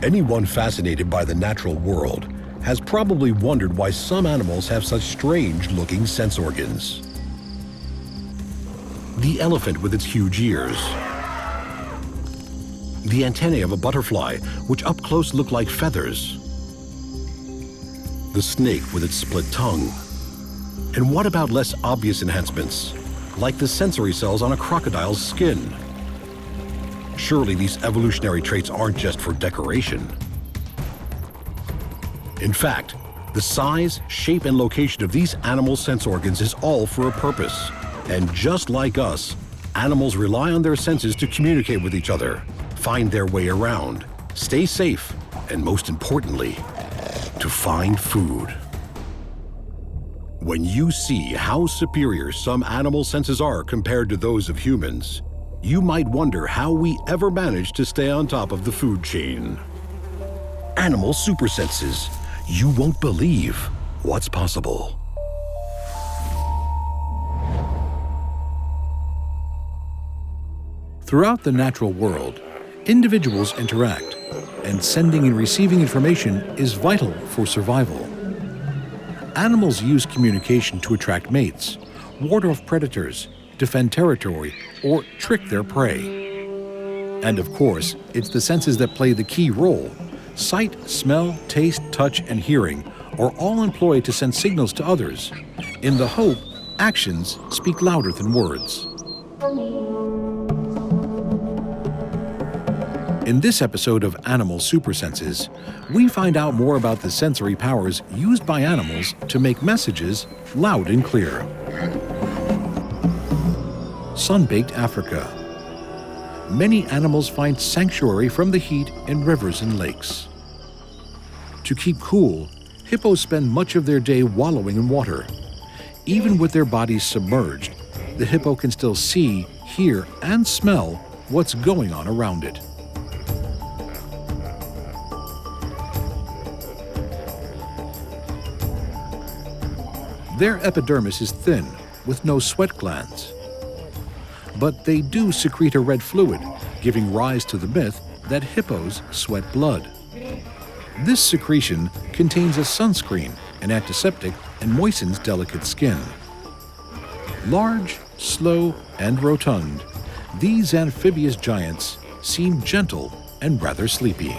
Anyone fascinated by the natural world has probably wondered why some animals have such strange-looking sense organs. The elephant with its huge ears, the antennae of a butterfly, which up close look like feathers, the snake with its split tongue. And what about less obvious enhancements, like the sensory cells on a crocodile's skin? Surely these evolutionary traits aren't just for decoration. In fact, the size, shape, and location of these animal sense organs is all for a purpose. And just like us, animals rely on their senses to communicate with each other, find their way around, stay safe, and most importantly, to find food. When you see how superior some animal senses are compared to those of humans, you might wonder how we ever managed to stay on top of the food chain. Animal super senses. You won't believe what's possible. Throughout the natural world, individuals interact, and sending and receiving information is vital for survival. Animals use communication to attract mates, ward off predators, defend territory, or trick their prey. And of course, it's the senses that play the key role. Sight, smell, taste, touch, and hearing are all employed to send signals to others, in the hope actions speak louder than words. In this episode of Animal Super Senses, we find out more about the sensory powers used by animals to make messages loud and clear. Sun-baked Africa. Many animals find sanctuary from the heat in rivers and lakes. To keep cool, hippos spend much of their day wallowing in water. Even with their bodies submerged, the hippo can still see, hear, and smell what's going on around it. Their epidermis is thin, with no sweat glands. But they do secrete a red fluid, giving rise to the myth that hippos sweat blood. This secretion contains a sunscreen, an antiseptic, and moistens delicate skin. Large, slow, and rotund, these amphibious giants seem gentle and rather sleepy.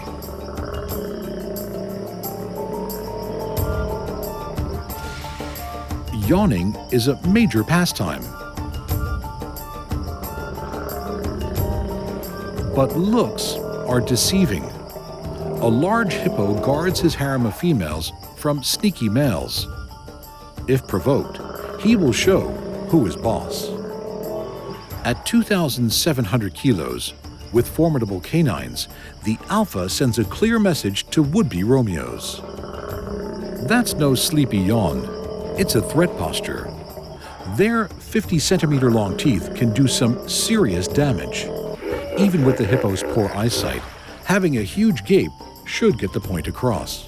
Yawning is a major pastime. But looks are deceiving. A large hippo guards his harem of females from sneaky males. If provoked, he will show who is boss. At 2,700 kilos, with formidable canines, the alpha sends a clear message to would-be Romeos. That's no sleepy yawn. It's a threat posture. Their 50-centimeter-long teeth can do some serious damage. Even with the hippo's poor eyesight, having a huge gape should get the point across.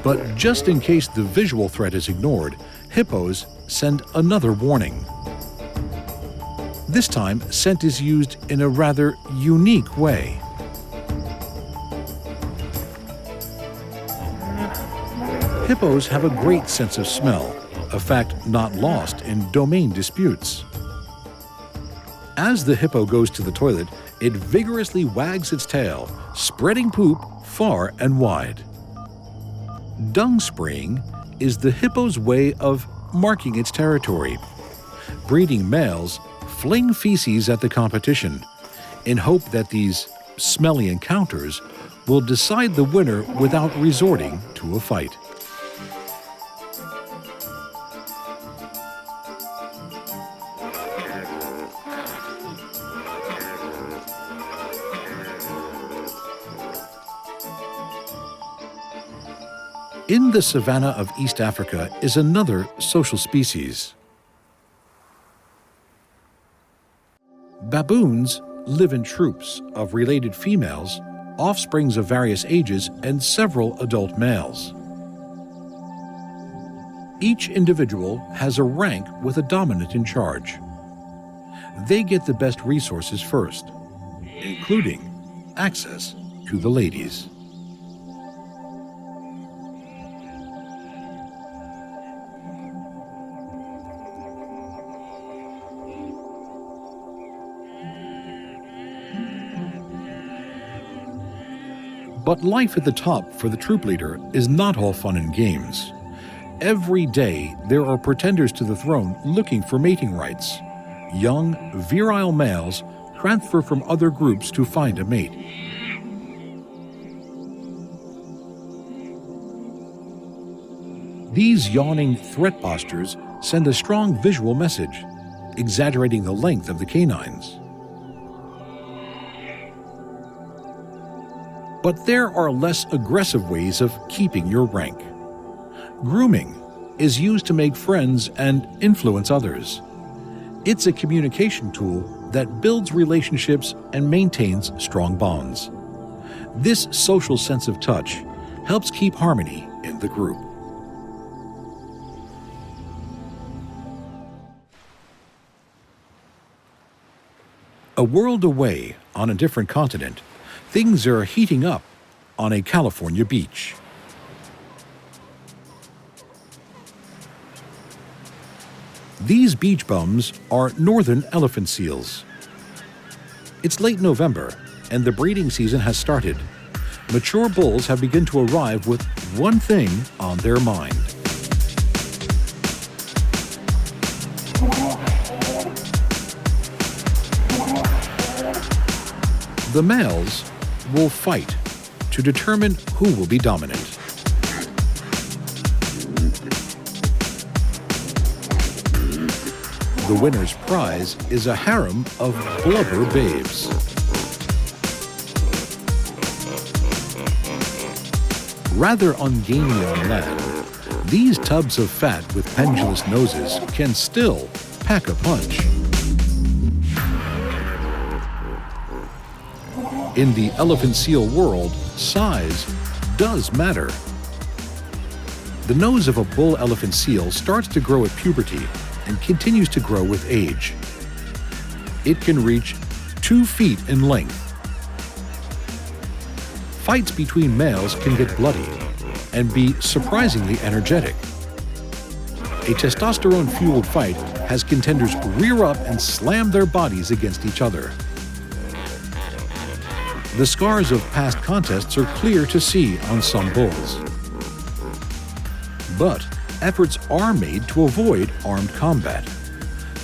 But just in case the visual threat is ignored, hippos send another warning. This time, scent is used in a rather unique way. Hippos have a great sense of smell, a fact not lost in domain disputes. As the hippo goes to the toilet, it vigorously wags its tail, spreading poop far and wide. Dung spraying is the hippo's way of marking its territory. Breeding males fling feces at the competition in hope that these smelly encounters will decide the winner without resorting to a fight. In the savanna of East Africa is another social species. Baboons live in troops of related females, offsprings of various ages, and several adult males. Each individual has a rank with a dominant in charge. they get the best resources first, including access to the ladies. But life at the top for the troop leader is not all fun and games. Every day, there are pretenders to the throne looking for mating rights. Young, virile males transfer from other groups to find a mate. These yawning threat postures send a strong visual message, exaggerating the length of the canines. But there are less aggressive ways of keeping your rank. Grooming is used to make friends and influence others. It's a communication tool that builds relationships and maintains strong bonds. This social sense of touch helps keep harmony in the group. A world away on a different continent, things are heating up on a California beach. These beach bums are northern elephant seals. It's late November, and the breeding season has started. Mature bulls have begun to arrive with one thing on their mind. The males will fight to determine who will be dominant. The winner's prize is a harem of blubber babes. Rather ungainly on land, these tubs of fat with pendulous noses can still pack a punch. In the elephant seal world, size does matter. The nose of a bull elephant seal starts to grow at puberty and continues to grow with age. It can reach 2 feet in length. Fights between males can get bloody and be surprisingly energetic. A testosterone-fueled fight has contenders rear up and slam their bodies against each other. The scars of past contests are clear to see on some bulls. But efforts are made to avoid armed combat.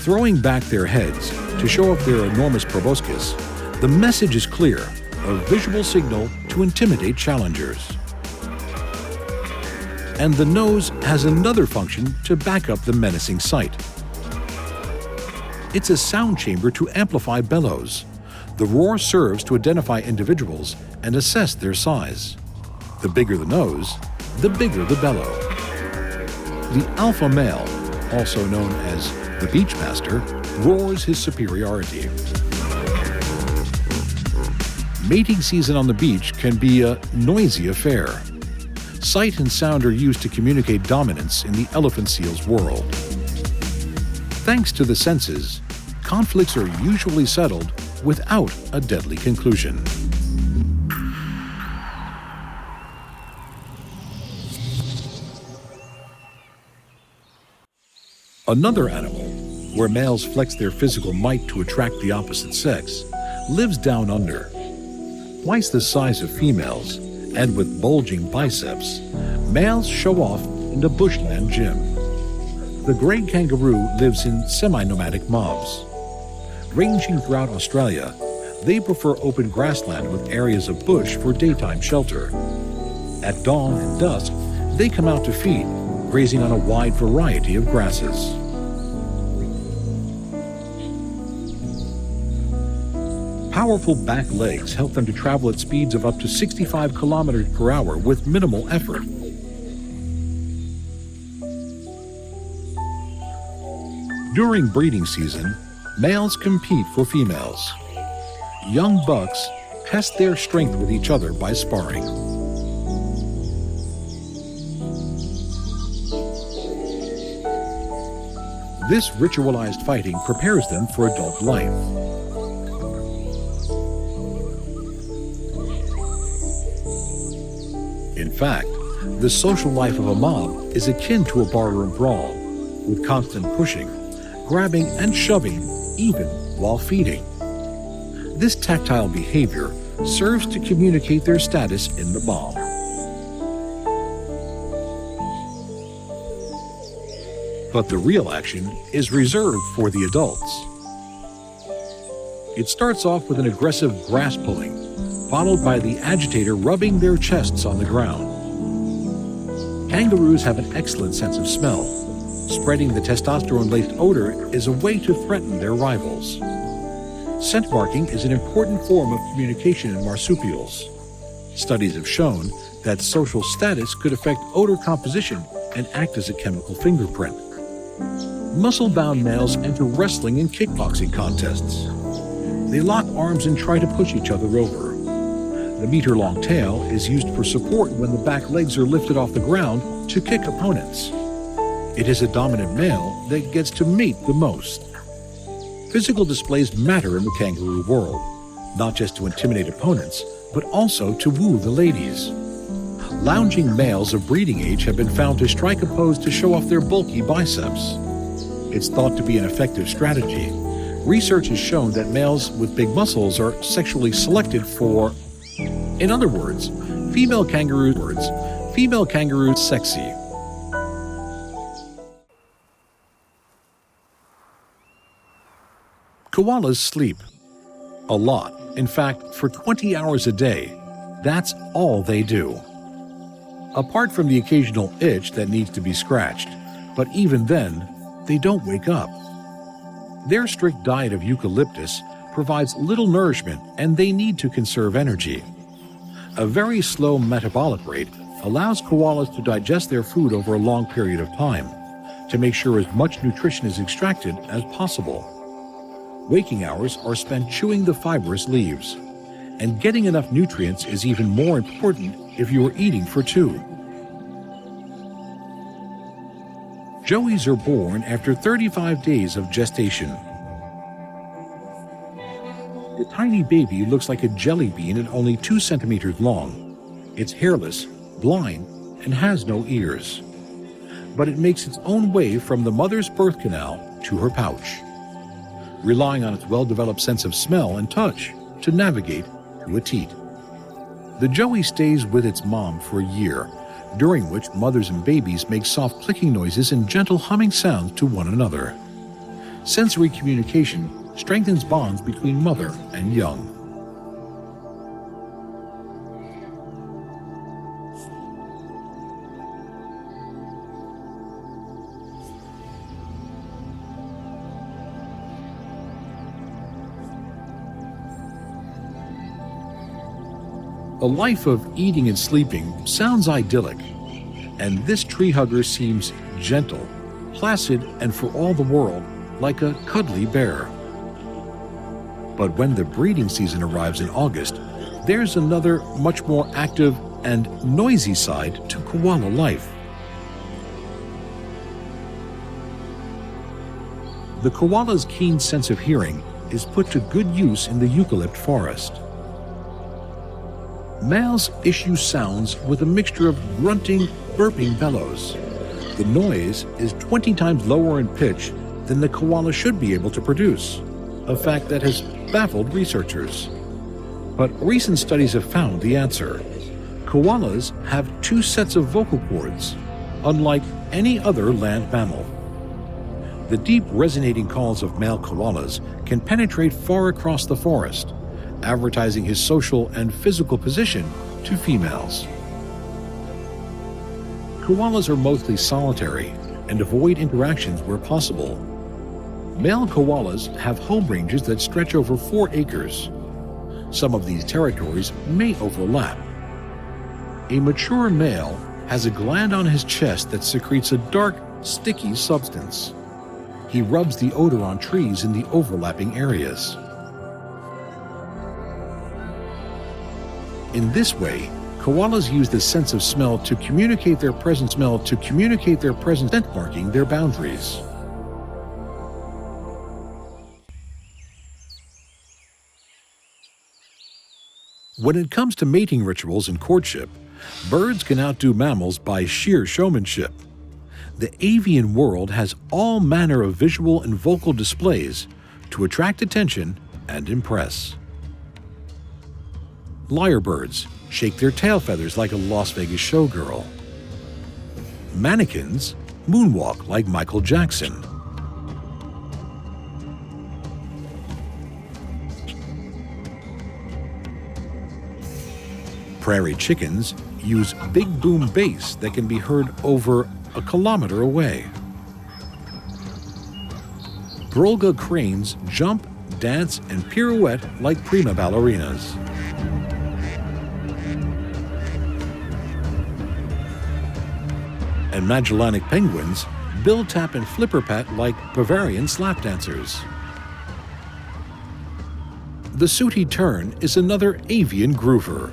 Throwing back their heads to show off their enormous proboscis, the message is clear, a visual signal to intimidate challengers. And the nose has another function to back up the menacing sight. It's a sound chamber to amplify bellows. The roar serves to identify individuals and assess their size. The bigger the nose, the bigger the bellow. The alpha male, also known as the beach master, roars his superiority. Mating season on the beach can be a noisy affair. Sight and sound are used to communicate dominance in the elephant seal's world. Thanks to the senses, conflicts are usually settled without a deadly conclusion. Another animal, where males flex their physical might to attract the opposite sex, lives down under. Twice the size of females, and with bulging biceps, males show off in the bushland gym. The gray kangaroo lives in semi-nomadic mobs. Ranging throughout Australia, they prefer open grassland with areas of bush for daytime shelter. At dawn and dusk, they come out to feed, grazing on a wide variety of grasses. Powerful back legs help them to travel at speeds of up to 65 kilometers per hour with minimal effort. During breeding season, males compete for females. Young bucks test their strength with each other by sparring. This ritualized fighting prepares them for adult life. In fact, the social life of a mob is akin to a barroom brawl, with constant pushing, grabbing, and shoving, even while feeding. This tactile behavior serves to communicate their status in the mob. But the real action is reserved for the adults. It starts off with an aggressive grass pulling, followed by the agitator rubbing their chests on the ground. Kangaroos have an excellent sense of smell. Spreading the testosterone-laced odor is a way to threaten their rivals. Scent marking is an important form of communication in marsupials. Studies have shown that social status could affect odor composition and act as a chemical fingerprint. Muscle-bound males enter wrestling and kickboxing contests. They lock arms and try to push each other over. The meter-long tail is used for support when the back legs are lifted off the ground to kick opponents. It is a dominant male that gets to mate the most. Physical displays matter in the kangaroo world, not just to intimidate opponents, but also to woo the ladies. Lounging males of breeding age have been found to strike a pose to show off their bulky biceps. It's thought to be an effective strategy. Research has shown that males with big muscles are sexually selected for, in other words, female kangaroos sexy. Koalas sleep a lot. In fact, for 20 hours a day. That's all they do. Apart from the occasional itch that needs to be scratched, but even then, they don't wake up. Their strict diet of eucalyptus provides little nourishment, and they need to conserve energy. A very slow metabolic rate allows koalas to digest their food over a long period of time, to make sure as much nutrition is extracted as possible. Waking hours are spent chewing the fibrous leaves, and getting enough nutrients is even more important if you are eating for two. Joeys are born after 35 days of gestation. The tiny baby looks like a jelly bean at only 2 centimeters long. It's hairless, blind, and has no ears. But it makes its own way from the mother's birth canal to her pouch, relying on its well-developed sense of smell and touch to navigate to a teat. The joey stays with its mom for a year, during which mothers and babies make soft clicking noises and gentle humming sounds to one another. Sensory communication strengthens bonds between mother and young. A life of eating and sleeping sounds idyllic, and this tree hugger seems gentle, placid, and for all the world like a cuddly bear. But when the breeding season arrives in August, there's another much more active and noisy side to koala life. The koala's keen sense of hearing is put to good use in the eucalypt forest. Males issue sounds with a mixture of grunting, burping bellows. The noise is 20 times lower in pitch than the koala should be able to produce, a fact that has baffled researchers. But recent studies have found the answer. Koalas have 2 sets of vocal cords, unlike any other land mammal. The deep resonating calls of male koalas can penetrate far across the forest, advertising his social and physical position to females. Koalas are mostly solitary and avoid interactions where possible. Male koalas have home ranges that stretch over 4 acres. Some of these territories may overlap. A mature male has a gland on his chest that secretes a dark, sticky substance. He rubs the odor on trees in the overlapping areas. In this way, koalas use the sense of smell to communicate their presence, scent marking their boundaries. When it comes to mating rituals and courtship, birds can outdo mammals by sheer showmanship. The avian world has all manner of visual and vocal displays to attract attention and impress. Lyrebirds shake their tail feathers like a Las Vegas showgirl. Mannequins moonwalk like Michael Jackson. Prairie chickens use big boom bass that can be heard over a kilometer away. Brolga cranes jump, dance, and pirouette like prima ballerinas. And Magellanic penguins bill tap and flipper pat like Bavarian slap dancers. The sooty tern is another avian groover.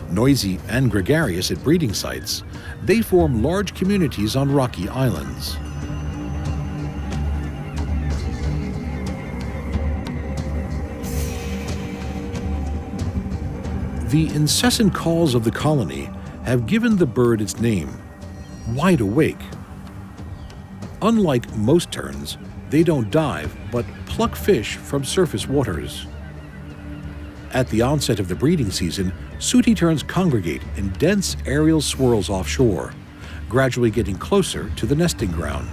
Noisy and gregarious at breeding sites, they form large communities on rocky islands. The incessant calls of the colony have given the bird its name, wide awake. Unlike most terns, they don't dive but pluck fish from surface waters. At the onset of the breeding season, sooty terns congregate in dense aerial swirls offshore, gradually getting closer to the nesting ground.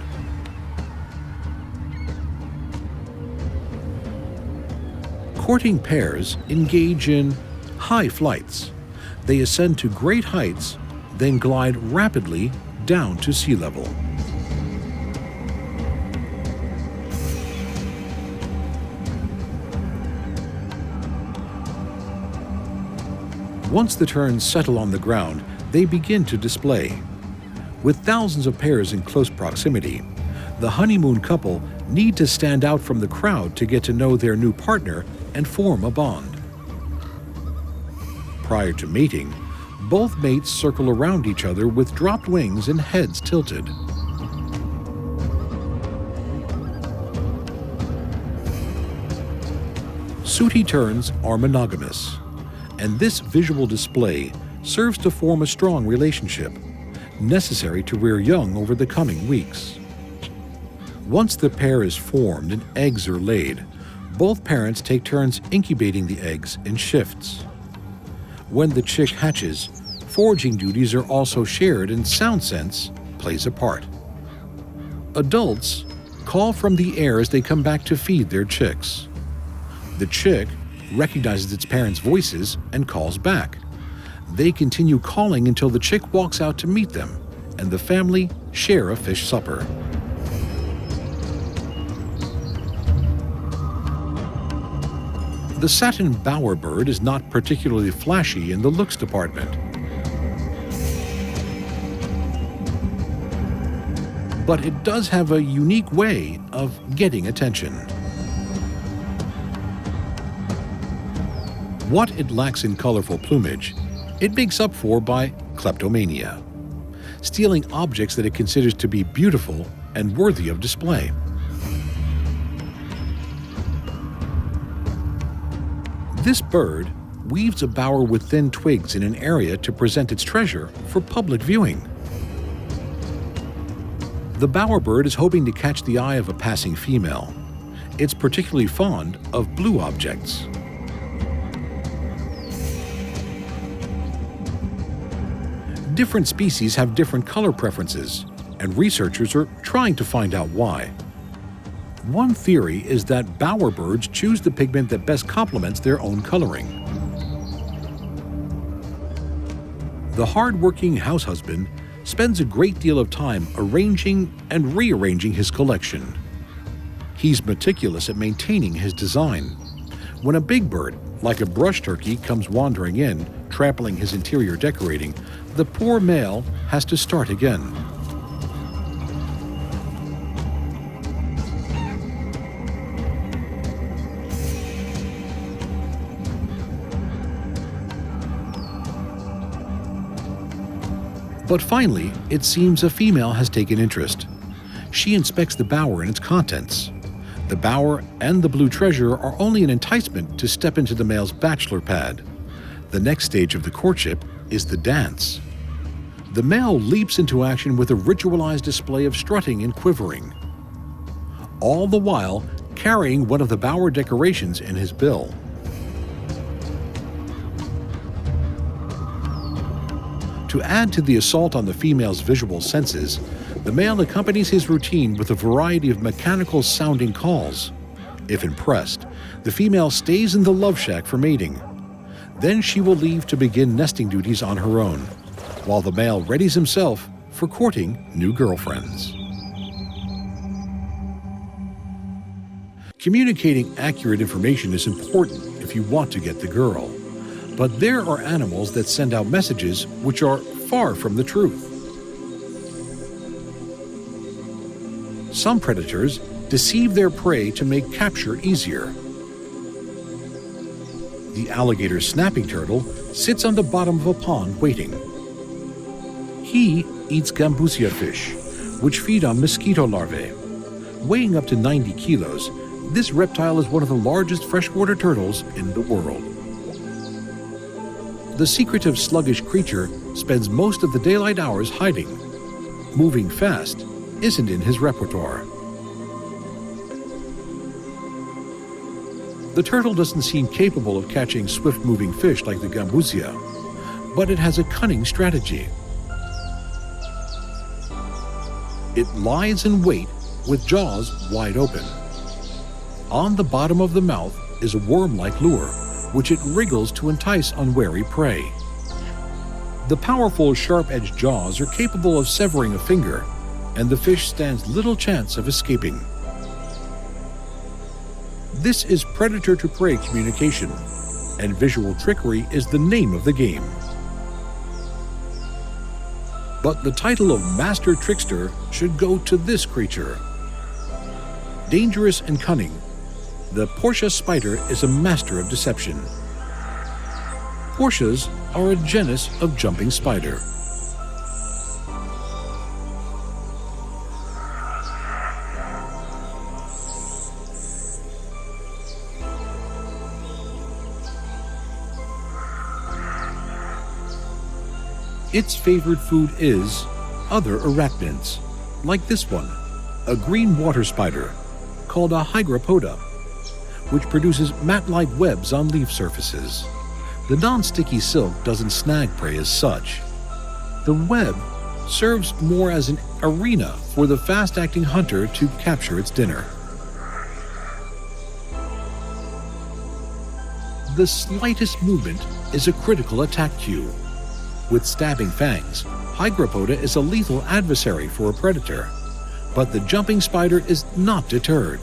Courting pairs engage in high flights. They ascend to great heights, then glide rapidly down to sea level. Once the terns settle on the ground, they begin to display. With thousands of pairs in close proximity, the honeymoon couple need to stand out from the crowd to get to know their new partner and form a bond. Prior to mating, both mates circle around each other with dropped wings and heads tilted. Sooty terns are monogamous, and this visual display serves to form a strong relationship, necessary to rear young over the coming weeks. Once the pair is formed and eggs are laid, both parents take turns incubating the eggs in shifts. When the chick hatches, foraging duties are also shared and sound sense plays a part. Adults call from the air as they come back to feed their chicks. The chick recognizes its parents' voices and calls back. They continue calling until the chick walks out to meet them, and the family share a fish supper. The satin bowerbird is not particularly flashy in the looks department. But it does have a unique way of getting attention. What it lacks in colorful plumage, it makes up for by kleptomania, stealing objects that it considers to be beautiful and worthy of display. This bird weaves a bower with thin twigs in an area to present its treasure for public viewing. The bowerbird is hoping to catch the eye of a passing female. It's particularly fond of blue objects. Different species have different color preferences, and researchers are trying to find out why. One theory is that bowerbirds choose the pigment that best complements their own coloring. The hard-working house husband spends a great deal of time arranging and rearranging his collection. He's meticulous at maintaining his design. When a big bird, like a brush turkey, comes wandering in, trampling his interior decorating, the poor male has to start again. But finally, it seems a female has taken interest. She inspects the bower and its contents. The bower and the blue treasure are only an enticement to step into the male's bachelor pad. The next stage of the courtship is the dance. The male leaps into action with a ritualized display of strutting and quivering, all the while carrying one of the bower decorations in his bill. To add to the assault on the female's visual senses, the male accompanies his routine with a variety of mechanical-sounding calls. If impressed, the female stays in the love shack for mating. Then she will leave to begin nesting duties on her own, while the male readies himself for courting new girlfriends. Communicating accurate information is important if you want to get the girl, but there are animals that send out messages which are far from the truth. Some predators deceive their prey to make capture easier. The alligator snapping turtle sits on the bottom of a pond waiting. He eats gambusia fish, which feed on mosquito larvae. Weighing up to 90 kilos, this reptile is one of the largest freshwater turtles in the world. The secretive sluggish creature spends most of the daylight hours hiding. Moving fast isn't in his repertoire. The turtle doesn't seem capable of catching swift-moving fish like the gambusia, but it has a cunning strategy. It lies in wait with jaws wide open. On the bottom of the mouth is a worm-like lure, which it wriggles to entice unwary prey. The powerful, sharp-edged jaws are capable of severing a finger, and the fish stands little chance of escaping. This is predator-to-prey communication, and visual trickery is the name of the game. But the title of Master Trickster should go to this creature. Dangerous and cunning, the Portia spider is a master of deception. Portias are a genus of jumping spider. Its favored food is other arachnids, like this one, a green water spider called a hygropoda, which produces mat-like webs on leaf surfaces. The non-sticky silk doesn't snag prey as such. The web serves more as an arena for the fast-acting hunter to capture its dinner. The slightest movement is a critical attack cue. With stabbing fangs, hygropoda is a lethal adversary for a predator, but the jumping spider is not deterred.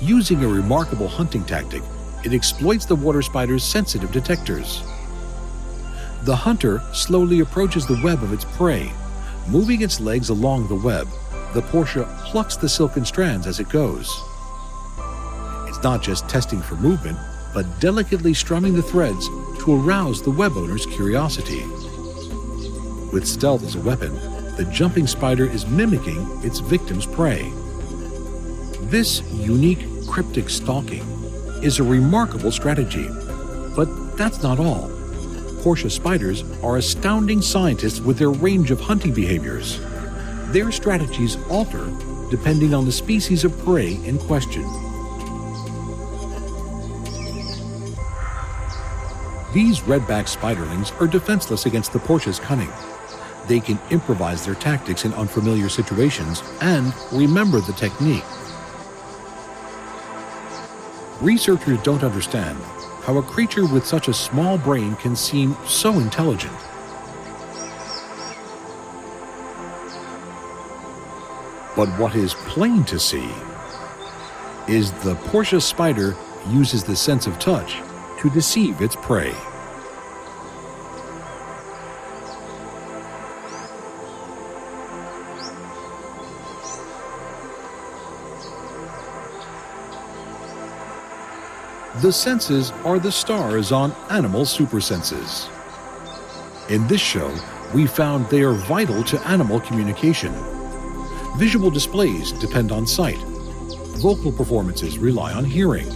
Using a remarkable hunting tactic, it exploits the water spider's sensitive detectors. The hunter slowly approaches the web of its prey. Moving its legs along the web, the Portia plucks the silken strands as it goes. It's not just testing for movement, but delicately strumming the threads to arouse the web owner's curiosity. With stealth as a weapon, the jumping spider is mimicking its victim's prey. This unique cryptic stalking is a remarkable strategy, but that's not all. Portia spiders are astounding scientists with their range of hunting behaviors. Their strategies alter depending on the species of prey in question. These redback spiderlings are defenseless against the Portia's cunning. They can improvise their tactics in unfamiliar situations and remember the technique. Researchers don't understand how a creature with such a small brain can seem so intelligent. But what is plain to see is the Portia spider uses the sense of touch to deceive its prey. The senses are the stars on animal supersenses. In this show, we found they are vital to animal communication. Visual displays depend on sight. Vocal performances rely on hearing.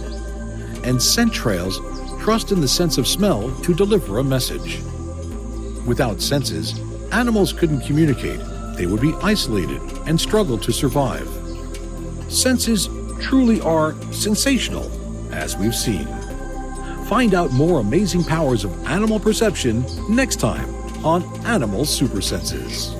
And scent trails trust in the sense of smell to deliver a message. Without senses, animals couldn't communicate. They would be isolated and struggle to survive. Senses truly are sensational, as we've seen. Find out more amazing powers of animal perception next time on Animal Super Senses.